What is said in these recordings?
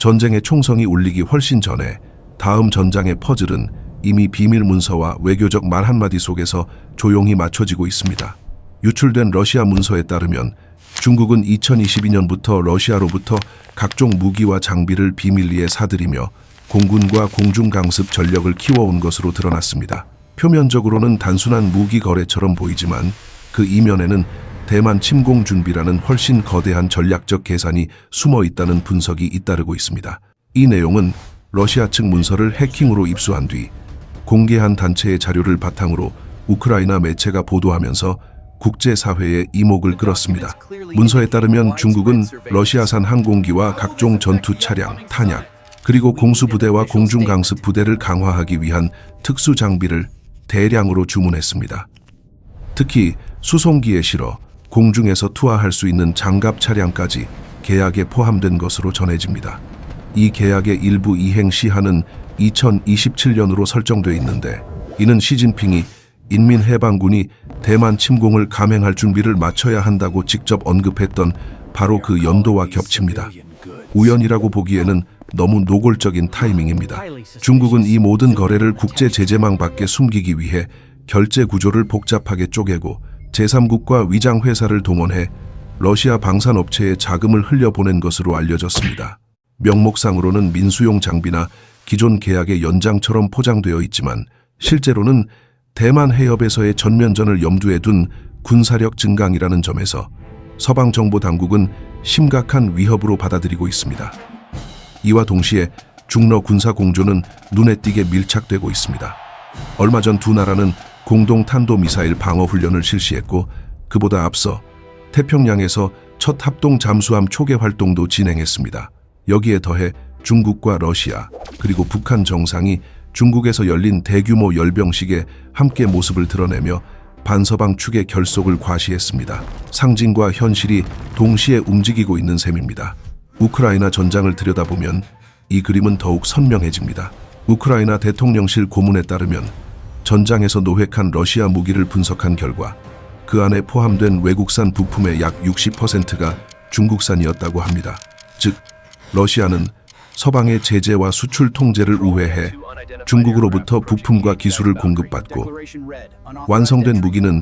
전쟁의 총성이 울리기 훨씬 전에 다음 전장의 퍼즐은 이미 비밀 문서와 외교적 말 한마디 속에서 조용히 맞춰지고 있습니다. 유출된 러시아 문서에 따르면 중국은 2022년부터 러시아로부터 각종 무기와 장비를 비밀리에 사들이며 공군과 공중 강습 전력을 키워온 것으로 드러났습니다. 표면적으로는 단순한 무기 거래처럼 보이지만 그 이면에는 대만 침공 준비라는 훨씬 거대한 전략적 계산이 숨어 있다는 분석이 잇따르고 있습니다. 이 내용은 러시아 측 문서를 해킹으로 입수한 뒤 공개한 단체의 자료를 바탕으로 우크라이나 매체가 보도하면서 국제사회의 이목을 끌었습니다. 문서에 따르면 중국은 러시아산 항공기와 각종 전투 차량, 탄약, 그리고 공수부대와 공중강습 부대를 강화하기 위한 특수 장비를 대량으로 주문했습니다. 특히 수송기에 실어 공중에서 투하할 수 있는 장갑 차량까지 계약에 포함된 것으로 전해집니다. 이 계약의 일부 이행 시한은 2027년으로 설정돼 있는데 이는 시진핑이 인민해방군이 대만 침공을 감행할 준비를 마쳐야 한다고 직접 언급했던 바로 그 연도와 겹칩니다. 우연이라고 보기에는 너무 노골적인 타이밍입니다. 중국은 이 모든 거래를 국제 제재망 밖에 숨기기 위해 결제 구조를 복잡하게 쪼개고 제3국과 위장회사를 동원해 러시아 방산업체에 자금을 흘려보낸 것으로 알려졌습니다. 명목상으로는 민수용 장비나 기존 계약의 연장처럼 포장되어 있지만 실제로는 대만 해협에서의 전면전을 염두에 둔 군사력 증강이라는 점에서 서방 정보 당국은 심각한 위협으로 받아들이고 있습니다. 이와 동시에 중러 군사 공조는 눈에 띄게 밀착되고 있습니다. 얼마 전 두 나라는 공동 탄도미사일 방어 훈련을 실시했고 그보다 앞서 태평양에서 첫 합동 잠수함 초계 활동도 진행했습니다. 여기에 더해 중국과 러시아 그리고 북한 정상이 중국에서 열린 대규모 열병식에 함께 모습을 드러내며 반서방 측의 결속을 과시했습니다. 상징과 현실이 동시에 움직이고 있는 셈입니다. 우크라이나 전장을 들여다보면 이 그림은 더욱 선명해집니다. 우크라이나 대통령실 고문에 따르면 전장에서 노획한 러시아 무기를 분석한 결과 그 안에 포함된 외국산 부품의 약 60%가 중국산이었다고 합니다. 즉, 러시아는 서방의 제재와 수출 통제를 우회해 중국으로부터 부품과 기술을 공급받고 완성된 무기는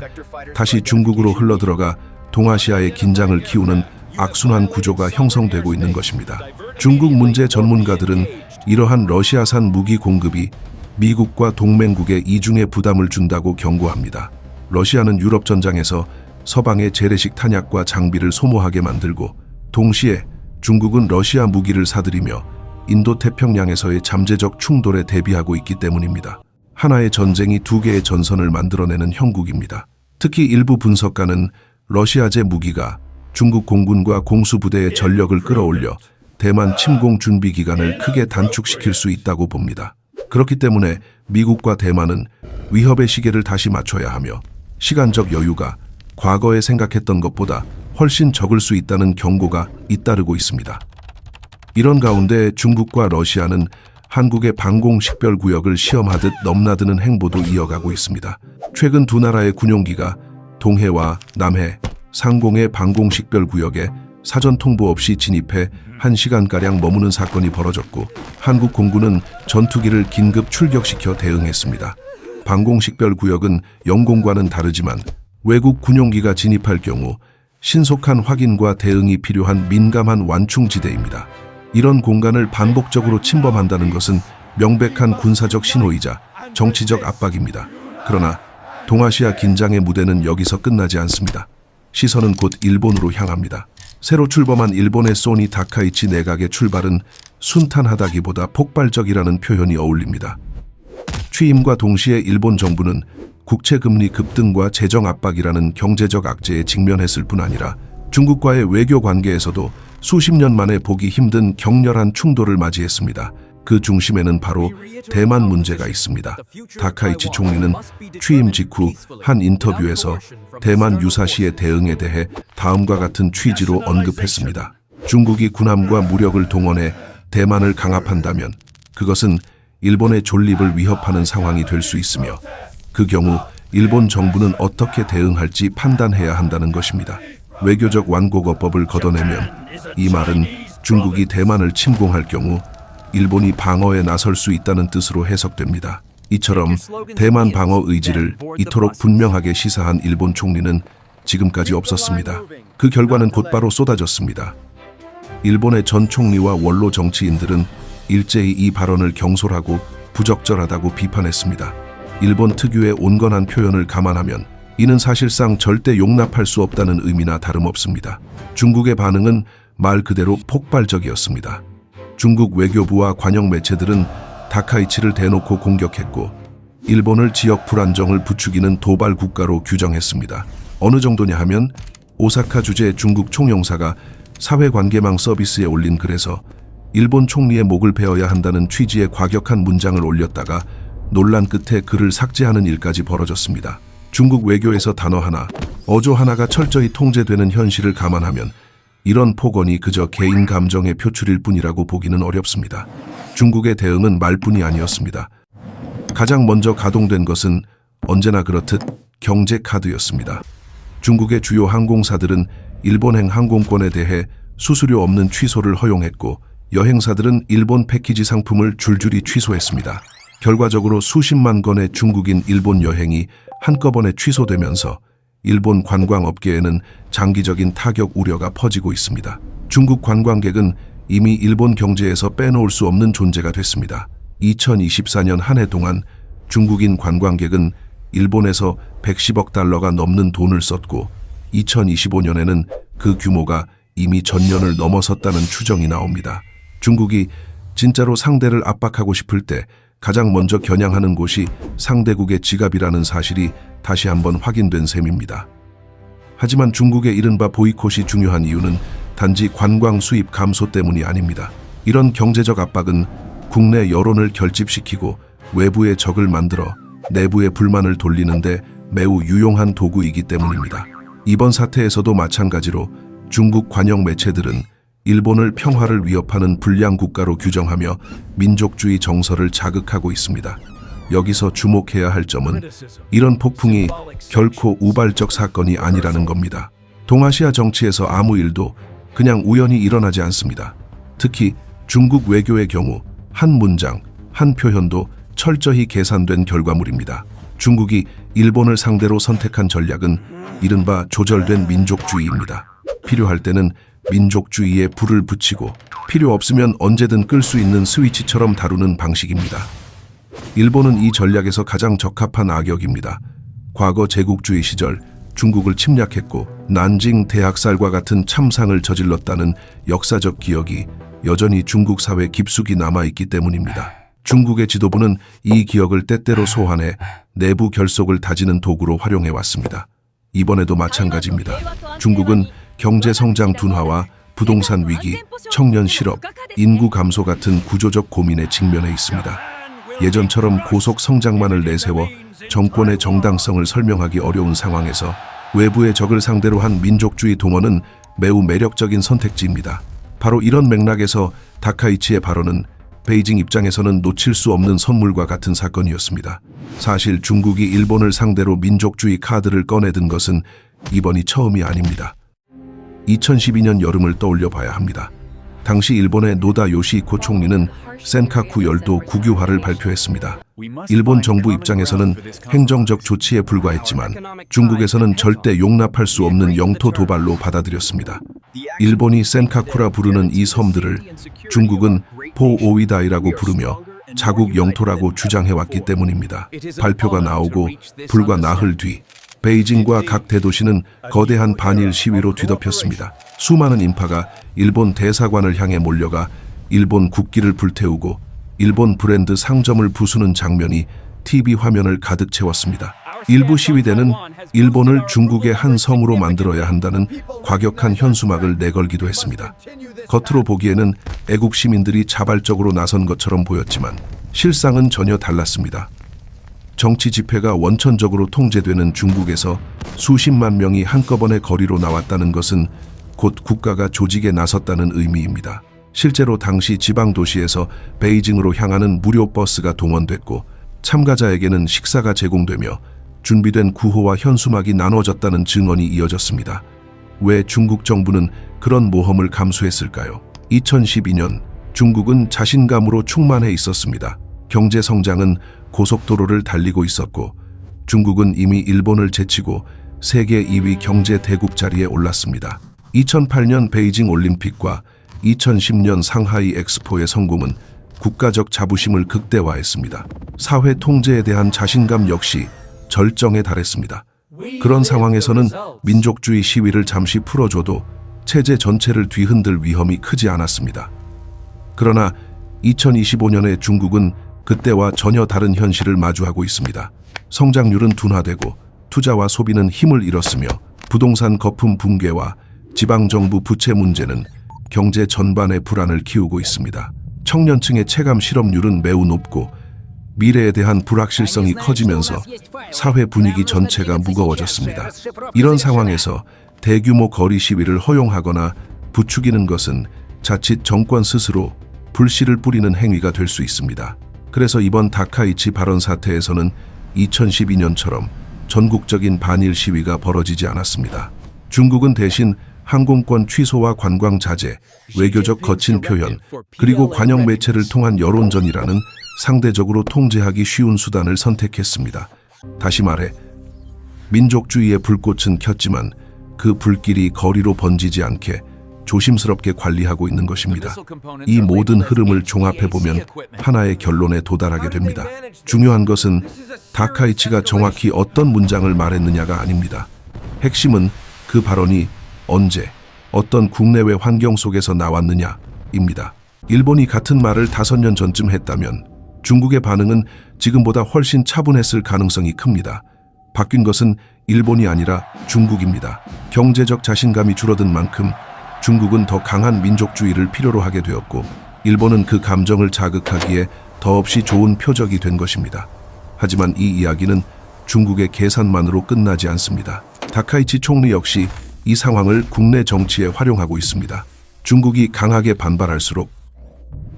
다시 중국으로 흘러들어가 동아시아의 긴장을 키우는 악순환 구조가 형성되고 있는 것입니다. 중국 문제 전문가들은 이러한 러시아산 무기 공급이 미국과 동맹국에 이중의 부담을 준다고 경고합니다. 러시아는 유럽 전장에서 서방의 재래식 탄약과 장비를 소모하게 만들고 동시에 중국은 러시아 무기를 사들이며 인도태평양에서의 잠재적 충돌에 대비하고 있기 때문입니다. 하나의 전쟁이 두 개의 전선을 만들어내는 형국입니다. 특히 일부 분석가는 러시아제 무기가 중국 공군과 공수부대의 전력을 끌어올려 대만 침공 준비 기간을 크게 단축시킬 수 있다고 봅니다. 그렇기 때문에 미국과 대만은 위협의 시계를 다시 맞춰야 하며 시간적 여유가 과거에 생각했던 것보다 훨씬 적을 수 있다는 경고가 잇따르고 있습니다. 이런 가운데 중국과 러시아는 한국의 방공식별구역을 시험하듯 넘나드는 행보도 이어가고 있습니다. 최근 두 나라의 군용기가 동해와 남해, 상공의 방공식별구역에 사전 통보 없이 진입해 1시간가량 머무는 사건이 벌어졌고 한국 공군은 전투기를 긴급 출격시켜 대응했습니다. 방공식별구역은 영공과는 다르지만 외국 군용기가 진입할 경우 신속한 확인과 대응이 필요한 민감한 완충지대입니다. 이런 공간을 반복적으로 침범한다는 것은 명백한 군사적 신호이자 정치적 압박입니다. 그러나 동아시아 긴장의 무대는 여기서 끝나지 않습니다. 시선은 곧 일본으로 향합니다. 새로 출범한 일본의 소니 다카이치 내각의 출발은 순탄하다기보다 폭발적이라는 표현이 어울립니다. 취임과 동시에 일본 정부는 국채금리 급등과 재정 압박이라는 경제적 악재에 직면했을 뿐 아니라 중국과의 외교 관계에서도 수십 년 만에 보기 힘든 격렬한 충돌을 맞이했습니다. 그 중심에는 바로 대만 문제가 있습니다. 다카이치 총리는 취임 직후 한 인터뷰에서 대만 유사시의 대응에 대해 다음과 같은 취지로 언급했습니다. 중국이 군함과 무력을 동원해 대만을 강압한다면 그것은 일본의 존립을 위협하는 상황이 될 수 있으며 그 경우 일본 정부는 어떻게 대응할지 판단해야 한다는 것입니다. 외교적 완곡어법을 걷어내면 이 말은 중국이 대만을 침공할 경우 일본이 방어에 나설 수 있다는 뜻으로 해석됩니다. 이처럼 대만 방어 의지를 이토록 분명하게 시사한 일본 총리는 지금까지 없었습니다. 그 결과는 곧바로 쏟아졌습니다. 일본의 전 총리와 원로 정치인들은 일제히 이 발언을 경솔하고 부적절하다고 비판했습니다. 일본 특유의 온건한 표현을 감안하면 이는 사실상 절대 용납할 수 없다는 의미나 다름없습니다. 중국의 반응은 말 그대로 폭발적이었습니다. 중국 외교부와 관영 매체들은 다카이치를 대놓고 공격했고 일본을 지역 불안정을 부추기는 도발 국가로 규정했습니다. 어느 정도냐 하면 오사카 주재 중국 총영사가 사회관계망 서비스에 올린 글에서 일본 총리의 목을 베어야 한다는 취지의 과격한 문장을 올렸다가 논란 끝에 글을 삭제하는 일까지 벌어졌습니다. 중국 외교에서 단어 하나, 어조 하나가 철저히 통제되는 현실을 감안하면 이런 폭언이 그저 개인 감정의 표출일 뿐이라고 보기는 어렵습니다. 중국의 대응은 말뿐이 아니었습니다. 가장 먼저 가동된 것은 언제나 그렇듯 경제 카드였습니다. 중국의 주요 항공사들은 일본행 항공권에 대해 수수료 없는 취소를 허용했고 여행사들은 일본 패키지 상품을 줄줄이 취소했습니다. 결과적으로 수십만 건의 중국인 일본 여행이 한꺼번에 취소되면서 일본 관광업계에는 장기적인 타격 우려가 퍼지고 있습니다. 중국 관광객은 이미 일본 경제에서 빼놓을 수 없는 존재가 됐습니다. 2024년 한 해 동안 중국인 관광객은 일본에서 110억 달러가 넘는 돈을 썼고 2025년에는 그 규모가 이미 전년을 넘어섰다는 추정이 나옵니다. 중국이 진짜로 상대를 압박하고 싶을 때 가장 먼저 겨냥하는 곳이 상대국의 지갑이라는 사실이 다시 한번 확인된 셈입니다. 하지만 중국의 이른바 보이콧이 중요한 이유는 단지 관광 수입 감소 때문이 아닙니다. 이런 경제적 압박은 국내 여론을 결집시키고 외부의 적을 만들어 내부의 불만을 돌리는데 매우 유용한 도구이기 때문입니다. 이번 사태에서도 마찬가지로 중국 관영 매체들은 일본을 평화를 위협하는 불량 국가로 규정하며 민족주의 정서를 자극하고 있습니다. 여기서 주목해야 할 점은 이런 폭풍이 결코 우발적 사건이 아니라는 겁니다. 동아시아 정치에서 아무 일도 그냥 우연히 일어나지 않습니다. 특히 중국 외교의 경우 한 문장, 한 표현도 철저히 계산된 결과물입니다. 중국이 일본을 상대로 선택한 전략은 이른바 조절된 민족주의입니다. 필요할 때는 민족주의에 불을 붙이고 필요 없으면 언제든 끌 수 있는 스위치처럼 다루는 방식입니다. 일본은 이 전략에서 가장 적합한 악역입니다. 과거 제국주의 시절 중국을 침략했고 난징 대학살과 같은 참상을 저질렀다는 역사적 기억이 여전히 중국 사회 깊숙이 남아있기 때문입니다. 중국의 지도부는 이 기억을 때때로 소환해 내부 결속을 다지는 도구로 활용해왔습니다. 이번에도 마찬가지입니다. 중국은 경제 성장 둔화와 부동산 위기, 청년 실업, 인구 감소 같은 구조적 고민에 직면해 있습니다. 예전처럼 고속 성장만을 내세워 정권의 정당성을 설명하기 어려운 상황에서 외부의 적을 상대로 한 민족주의 동원은 매우 매력적인 선택지입니다. 바로 이런 맥락에서 다카이치의 발언은 베이징 입장에서는 놓칠 수 없는 선물과 같은 사건이었습니다. 사실 중국이 일본을 상대로 민족주의 카드를 꺼내든 것은 이번이 처음이 아닙니다. 2012년 여름을 떠올려 봐야 합니다. 당시 일본의 노다 요시히코 총리는 센카쿠 열도 국유화를 발표했습니다. 일본 정부 입장에서는 행정적 조치에 불과했지만 중국에서는 절대 용납할 수 없는 영토 도발로 받아들였습니다. 일본이 센카쿠라 부르는 이 섬들을 중국은 포오이다이라고 부르며 자국 영토라고 주장해왔기 때문입니다. 발표가 나오고 불과 나흘 뒤 베이징과 각 대도시는 거대한 반일 시위로 뒤덮였습니다. 수많은 인파가 일본 대사관을 향해 몰려가 일본 국기를 불태우고 일본 브랜드 상점을 부수는 장면이 TV 화면을 가득 채웠습니다. 일부 시위대는 일본을 중국의 한 섬으로 만들어야 한다는 과격한 현수막을 내걸기도 했습니다. 겉으로 보기에는 애국 시민들이 자발적으로 나선 것처럼 보였지만 실상은 전혀 달랐습니다. 정치 집회가 원천적으로 통제되는 중국에서 수십만 명이 한꺼번에 거리로 나왔다는 것은 곧 국가가 조직에 나섰다는 의미입니다. 실제로 당시 지방 도시에서 베이징으로 향하는 무료 버스가 동원됐고 참가자에게는 식사가 제공되며 준비된 구호와 현수막이 나눠졌다는 증언이 이어졌습니다. 왜 중국 정부는 그런 모험을 감수했을까요? 2012년 중국은 자신감으로 충만해 있었습니다. 경제 성장은 고속도로를 달리고 있었고 중국은 이미 일본을 제치고 세계 2위 경제 대국 자리에 올랐습니다. 2008년 베이징 올림픽과 2010년 상하이 엑스포의 성공은 국가적 자부심을 극대화했습니다. 사회 통제에 대한 자신감 역시 절정에 달했습니다. 그런 상황에서는 민족주의 시위를 잠시 풀어줘도 체제 전체를 뒤흔들 위험이 크지 않았습니다. 그러나 2025년에 중국은 그때와 전혀 다른 현실을 마주하고 있습니다. 성장률은 둔화되고 투자와 소비는 힘을 잃었으며 부동산 거품 붕괴와 지방정부 부채 문제는 경제 전반의 불안을 키우고 있습니다. 청년층의 체감 실업률은 매우 높고 미래에 대한 불확실성이 커지면서 사회 분위기 전체가 무거워졌습니다. 이런 상황에서 대규모 거리 시위를 허용하거나 부추기는 것은 자칫 정권 스스로 불씨를 뿌리는 행위가 될 수 있습니다. 그래서 이번 다카이치 발언 사태에서는 2012년처럼 전국적인 반일 시위가 벌어지지 않았습니다. 중국은 대신 항공권 취소와 관광 자제, 외교적 거친 표현, 그리고 관영 매체를 통한 여론전이라는 상대적으로 통제하기 쉬운 수단을 선택했습니다. 다시 말해 민족주의의 불꽃은 켰지만 그 불길이 거리로 번지지 않게 조심스럽게 관리하고 있는 것입니다. 이 모든 흐름을 종합해보면 하나의 결론에 도달하게 됩니다. 중요한 것은 다카이치가 정확히 어떤 문장을 말했느냐가 아닙니다. 핵심은 그 발언이 언제, 어떤 국내외 환경 속에서 나왔느냐입니다. 일본이 같은 말을 5년 전쯤 했다면 중국의 반응은 지금보다 훨씬 차분했을 가능성이 큽니다. 바뀐 것은 일본이 아니라 중국입니다. 경제적 자신감이 줄어든 만큼 중국은 더 강한 민족주의를 필요로 하게 되었고 일본은 그 감정을 자극하기에 더없이 좋은 표적이 된 것입니다. 하지만 이 이야기는 중국의 계산만으로 끝나지 않습니다. 다카이치 총리 역시 이 상황을 국내 정치에 활용하고 있습니다. 중국이 강하게 반발할수록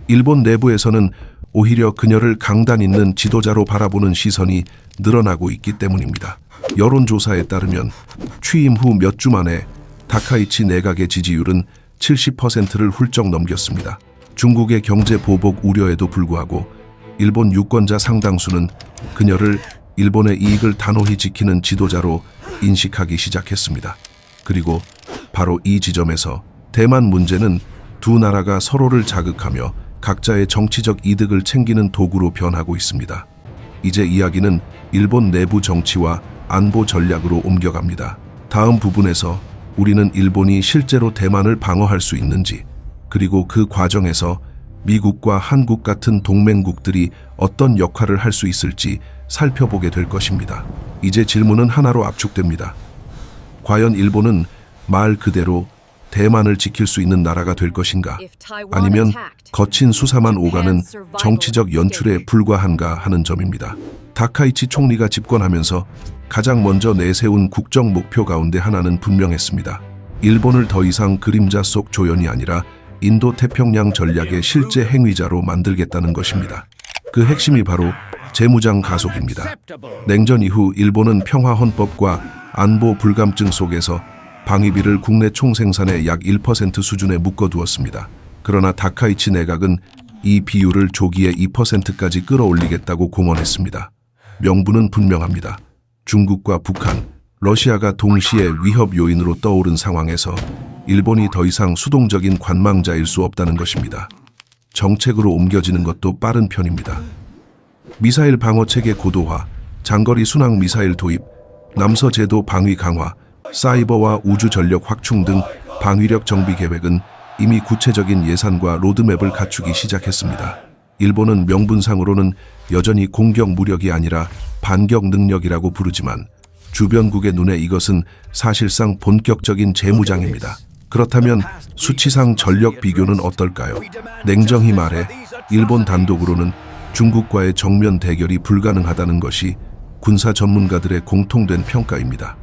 일본 내부에서는 오히려 그녀를 강단 있는 지도자로 바라보는 시선이 늘어나고 있기 때문입니다. 여론조사에 따르면 취임 후 몇 주 만에 다카이치 내각의 지지율은 70%를 훌쩍 넘겼습니다. 중국의 경제 보복 우려에도 불구하고 일본 유권자 상당수는 그녀를 일본의 이익을 단호히 지키는 지도자로 인식하기 시작했습니다. 그리고 바로 이 지점에서 대만 문제는 두 나라가 서로를 자극하며 각자의 정치적 이득을 챙기는 도구로 변하고 있습니다. 이제 이야기는 일본 내부 정치와 안보 전략으로 옮겨갑니다. 다음 부분에서 우리는 일본이 실제로 대만을 방어할 수 있는지, 그리고 그 과정에서 미국과 한국 같은 동맹국들이 어떤 역할을 할 수 있을지 살펴보게 될 것입니다. 이제 질문은 하나로 압축됩니다. 과연 일본은 말 그대로 대만을 지킬 수 있는 나라가 될 것인가? 아니면 거친 수사만 오가는 정치적 연출에 불과한가 하는 점입니다. 다카이치 총리가 집권하면서 가장 먼저 내세운 국정 목표 가운데 하나는 분명했습니다. 일본을 더 이상 그림자 속 조연이 아니라 인도 태평양 전략의 실제 행위자로 만들겠다는 것입니다. 그 핵심이 바로 재무장 가속입니다. 냉전 이후 일본은 평화헌법과 안보 불감증 속에서 방위비를 국내 총생산의 약 1% 수준에 묶어두었습니다. 그러나 다카이치 내각은 이 비율을 조기에 2%까지 끌어올리겠다고 공언했습니다. 명분은 분명합니다. 중국과 북한, 러시아가 동시에 위협 요인으로 떠오른 상황에서 일본이 더 이상 수동적인 관망자일 수 없다는 것입니다. 정책으로 옮겨지는 것도 빠른 편입니다. 미사일 방어체계 고도화, 장거리 순항 미사일 도입, 남서제도 방위 강화, 사이버와 우주 전력 확충 등 방위력 정비 계획은 이미 구체적인 예산과 로드맵을 갖추기 시작했습니다. 일본은 명분상으로는 여전히 공격 무력이 아니라 반격 능력이라고 부르지만 주변국의 눈에 이것은 사실상 본격적인 재무장입니다. 그렇다면 수치상 전력 비교는 어떨까요? 냉정히 말해 일본 단독으로는 중국과의 정면 대결이 불가능하다는 것이 군사 전문가들의 공통된 평가입니다.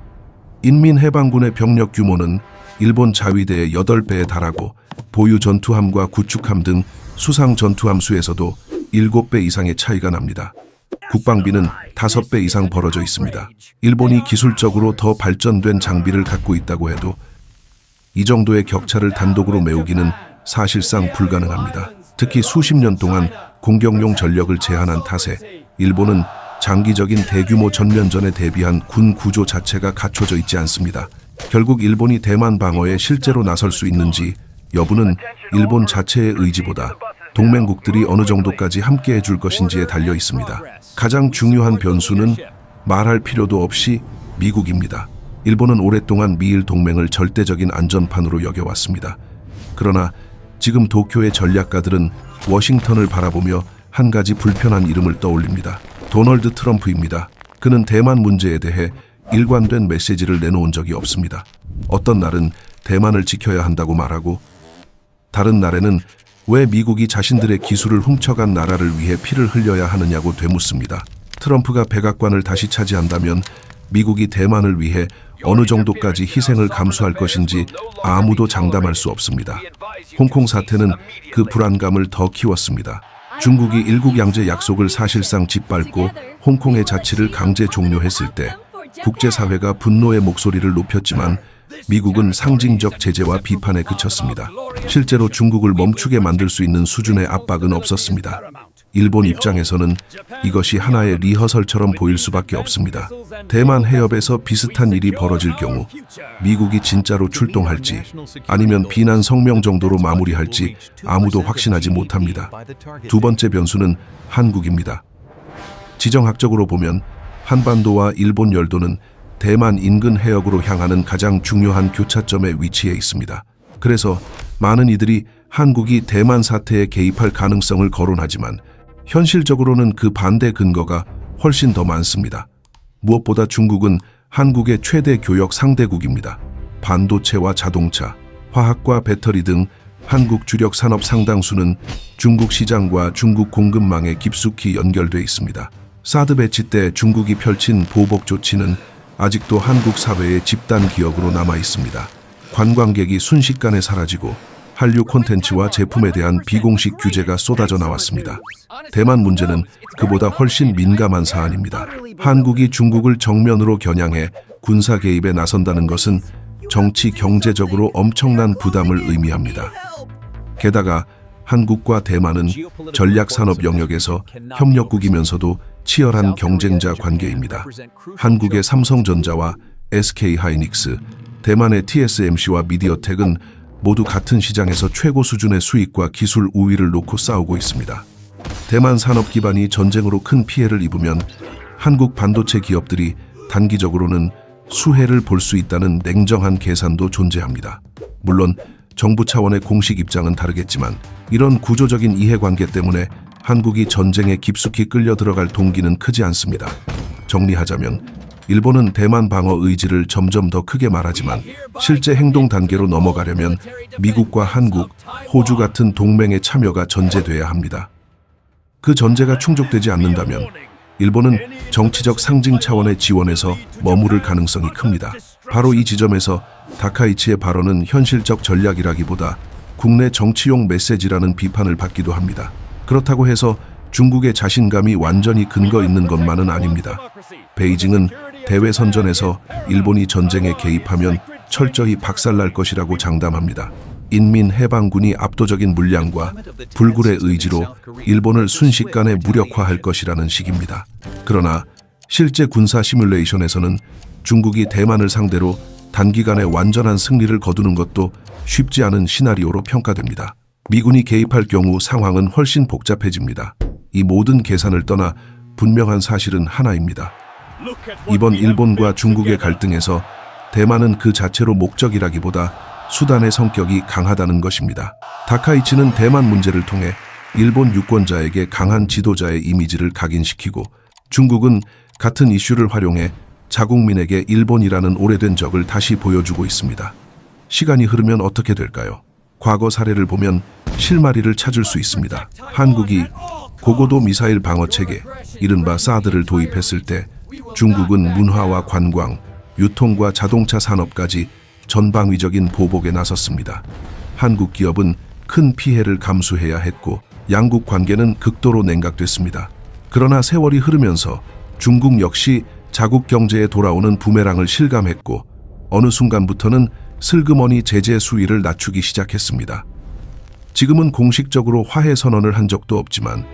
인민해방군의 병력 규모는 일본 자위대의 8배에 달하고 보유 전투함과 구축함 등 수상 전투함 수에서도 7배 이상의 차이가 납니다. 국방비는 5배 이상 벌어져 있습니다. 일본이 기술적으로 더 발전된 장비를 갖고 있다고 해도 이 정도의 격차를 단독으로 메우기는 사실상 불가능합니다. 특히 수십 년 동안 공격용 전력을 제한한 탓에 일본은 장기적인 대규모 전면전에 대비한 군 구조 자체가 갖춰져 있지 않습니다. 결국 일본이 대만 방어에 실제로 나설 수 있는지 여부는 일본 자체의 의지보다 동맹국들이 어느 정도까지 함께 해줄 것인지에 달려 있습니다. 가장 중요한 변수는 말할 필요도 없이 미국입니다. 일본은 오랫동안 미일 동맹을 절대적인 안전판으로 여겨왔습니다. 그러나 지금 도쿄의 전략가들은 워싱턴을 바라보며 한 가지 불편한 이름을 떠올립니다. 도널드 트럼프입니다. 그는 대만 문제에 대해 일관된 메시지를 내놓은 적이 없습니다. 어떤 날은 대만을 지켜야 한다고 말하고 다른 날에는 왜 미국이 자신들의 기술을 훔쳐간 나라를 위해 피를 흘려야 하느냐고 되묻습니다. 트럼프가 백악관을 다시 차지한다면 미국이 대만을 위해 어느 정도까지 희생을 감수할 것인지 아무도 장담할 수 없습니다. 홍콩 사태는 그 불안감을 더 키웠습니다. 중국이 일국양제 약속을 사실상 짓밟고 홍콩의 자치를 강제 종료했을 때 국제사회가 분노의 목소리를 높였지만 미국은 상징적 제재와 비판에 그쳤습니다. 실제로 중국을 멈추게 만들 수 있는 수준의 압박은 없었습니다. 일본 입장에서는 이것이 하나의 리허설처럼 보일 수밖에 없습니다. 대만 해협에서 비슷한 일이 벌어질 경우 미국이 진짜로 출동할지 아니면 비난 성명 정도로 마무리할지 아무도 확신하지 못합니다. 두 번째 변수는 한국입니다. 지정학적으로 보면 한반도와 일본 열도는 대만 인근 해역으로 향하는 가장 중요한 교차점에 위치해 있습니다. 그래서 많은 이들이 한국이 대만 사태에 개입할 가능성을 거론하지만 현실적으로는 그 반대 근거가 훨씬 더 많습니다. 무엇보다 중국은 한국의 최대 교역 상대국입니다. 반도체와 자동차, 화학과 배터리 등 한국 주력 산업 상당수는 중국 시장과 중국 공급망에 깊숙이 연결돼 있습니다. 사드 배치 때 중국이 펼친 보복 조치는 아직도 한국 사회의 집단 기억으로 남아 있습니다. 관광객이 순식간에 사라지고 한류 콘텐츠와 제품에 대한 비공식 규제가 쏟아져 나왔습니다. 대만 문제는 그보다 훨씬 민감한 사안입니다. 한국이 중국을 정면으로 겨냥해 군사 개입에 나선다는 것은 정치 경제적으로 엄청난 부담을 의미합니다. 게다가 한국과 대만은 전략산업 영역에서 협력국이면서도 치열한 경쟁자 관계입니다. 한국의 삼성전자와 SK하이닉스, 대만의 TSMC와 미디어텍은 모두 같은 시장에서 최고 수준의 수익과 기술 우위를 놓고 싸우고 있습니다. 대만 산업 기반이 전쟁으로 큰 피해를 입으면 한국 반도체 기업들이 단기적으로는 수혜를 볼 수 있다는 냉정한 계산도 존재합니다. 물론 정부 차원의 공식 입장은 다르겠지만 이런 구조적인 이해관계 때문에 한국이 전쟁에 깊숙이 끌려 들어갈 동기는 크지 않습니다. 정리하자면 일본은 대만 방어 의지를 점점 더 크게 말하지만 실제 행동 단계로 넘어가려면 미국과 한국, 호주 같은 동맹의 참여가 전제돼야 합니다. 그 전제가 충족되지 않는다면 일본은 정치적 상징 차원의 지원에서 머무를 가능성이 큽니다. 바로 이 지점에서 다카이치의 발언은 현실적 전략이라기보다 국내 정치용 메시지라는 비판을 받기도 합니다. 그렇다고 해서 중국의 자신감이 완전히 근거 있는 것만은 아닙니다. 베이징은 대외 선전에서 일본이 전쟁에 개입하면 철저히 박살날 것이라고 장담합니다. 인민해방군이 압도적인 물량과 불굴의 의지로 일본을 순식간에 무력화할 것이라는 식입니다. 그러나 실제 군사 시뮬레이션에서는 중국이 대만을 상대로 단기간에 완전한 승리를 거두는 것도 쉽지 않은 시나리오로 평가됩니다. 미군이 개입할 경우 상황은 훨씬 복잡해집니다. 이 모든 계산을 떠나 분명한 사실은 하나입니다. 이번 일본과 중국의 갈등에서 대만은 그 자체로 목적이라기보다 수단의 성격이 강하다는 것입니다. 다카이치는 대만 문제를 통해 일본 유권자에게 강한 지도자의 이미지를 각인시키고 중국은 같은 이슈를 활용해 자국민에게 일본이라는 오래된 적을 다시 보여주고 있습니다. 시간이 흐르면 어떻게 될까요? 과거 사례를 보면 실마리를 찾을 수 있습니다. 한국이 고고도 미사일 방어 체계, 이른바 사드를 도입했을 때 중국은 문화와 관광, 유통과 자동차 산업까지 전방위적인 보복에 나섰습니다. 한국 기업은 큰 피해를 감수해야 했고 양국 관계는 극도로 냉각됐습니다. 그러나 세월이 흐르면서 중국 역시 자국 경제에 돌아오는 부메랑을 실감했고 어느 순간부터는 슬그머니 제재 수위를 낮추기 시작했습니다. 지금은 공식적으로 화해 선언을 한 적도 없지만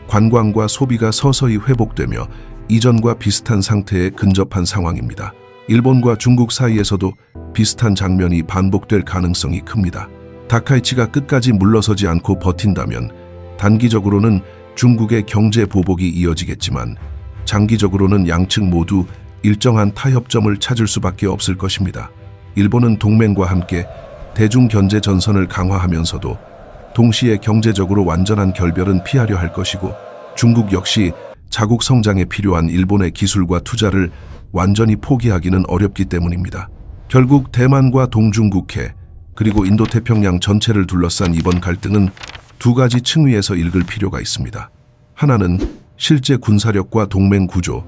관광과 소비가 서서히 회복되며 이전과 비슷한 상태에 근접한 상황입니다. 일본과 중국 사이에서도 비슷한 장면이 반복될 가능성이 큽니다. 다카이치가 끝까지 물러서지 않고 버틴다면 단기적으로는 중국의 경제 보복이 이어지겠지만 장기적으로는 양측 모두 일정한 타협점을 찾을 수밖에 없을 것입니다. 일본은 동맹과 함께 대중 견제 전선을 강화하면서도 동시에 경제적으로 완전한 결별은 피하려 할 것이고, 중국 역시 자국 성장에 필요한 일본의 기술과 투자를 완전히 포기하기는 어렵기 때문입니다. 결국 대만과 동중국해 그리고 인도태평양 전체를 둘러싼 이번 갈등은 두 가지 층위에서 읽을 필요가 있습니다. 하나는 실제 군사력과 동맹 구조,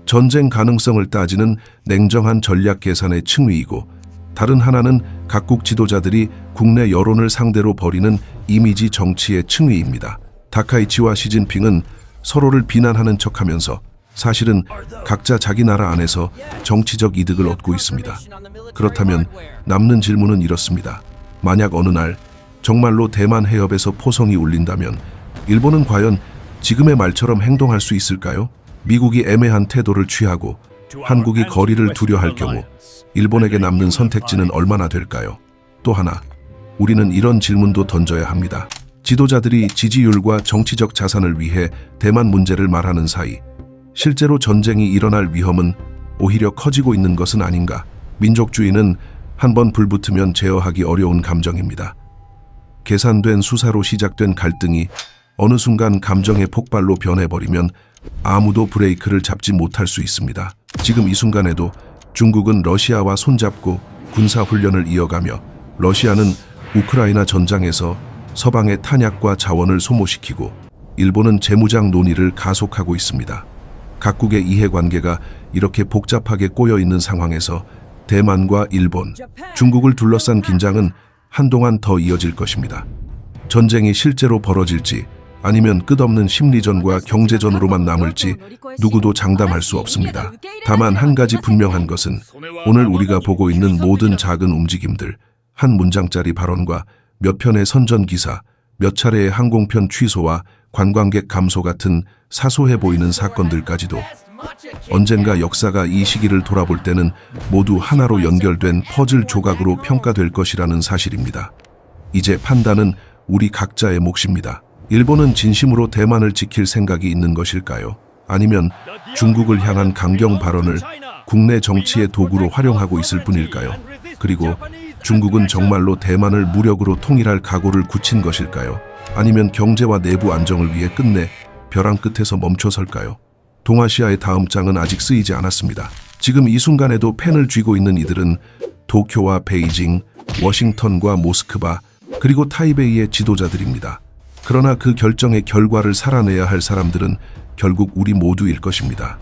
전쟁 가능성을 따지는 냉정한 전략 계산의 층위이고, 다른 하나는 각국 지도자들이 국내 여론을 상대로 벌이는 이미지 정치의 층위입니다. 다카이치와 시진핑은 서로를 비난하는 척하면서 사실은 각자 자기 나라 안에서 정치적 이득을 얻고 있습니다. 그렇다면 남는 질문은 이렇습니다. 만약 어느 날 정말로 대만 해협에서 포성이 울린다면 일본은 과연 지금의 말처럼 행동할 수 있을까요? 미국이 애매한 태도를 취하고 한국이 거리를 두려 할 경우 일본에게 남는 선택지는 얼마나 될까요? 또 하나, 우리는 이런 질문도 던져야 합니다. 지도자들이 지지율과 정치적 자산을 위해 대만 문제를 말하는 사이 실제로 전쟁이 일어날 위험은 오히려 커지고 있는 것은 아닌가? 민족주의는 한번 불붙으면 제어하기 어려운 감정입니다. 계산된 수사로 시작된 갈등이 어느 순간 감정의 폭발로 변해버리면 아무도 브레이크를 잡지 못할 수 있습니다. 지금 이 순간에도 중국은 러시아와 손잡고 군사훈련을 이어가며 러시아는 우크라이나 전장에서 서방의 탄약과 자원을 소모시키고 일본은 재무장 논의를 가속하고 있습니다. 각국의 이해관계가 이렇게 복잡하게 꼬여있는 상황에서 대만과 일본, 중국을 둘러싼 긴장은 한동안 더 이어질 것입니다. 전쟁이 실제로 벌어질지 아니면 끝없는 심리전과 경제전으로만 남을지 누구도 장담할 수 없습니다. 다만 한 가지 분명한 것은 오늘 우리가 보고 있는 모든 작은 움직임들, 한 문장짜리 발언과 몇 편의 선전기사, 몇 차례의 항공편 취소와 관광객 감소 같은 사소해 보이는 사건들까지도 언젠가 역사가 이 시기를 돌아볼 때는 모두 하나로 연결된 퍼즐 조각으로 평가될 것이라는 사실입니다. 이제 판단은 우리 각자의 몫입니다. 일본은 진심으로 대만을 지킬 생각이 있는 것일까요? 아니면 중국을 향한 강경 발언을 국내 정치의 도구로 활용하고 있을 뿐일까요? 그리고 중국은 정말로 대만을 무력으로 통일할 각오를 굳힌 것일까요? 아니면 경제와 내부 안정을 위해 끝내 벼랑 끝에서 멈춰설까요? 동아시아의 다음 장은 아직 쓰이지 않았습니다. 지금 이 순간에도 펜을 쥐고 있는 이들은 도쿄와 베이징, 워싱턴과 모스크바, 그리고 타이베이의 지도자들입니다. 그러나 그 결정의 결과를 살아내야 할 사람들은 결국 우리 모두일 것입니다.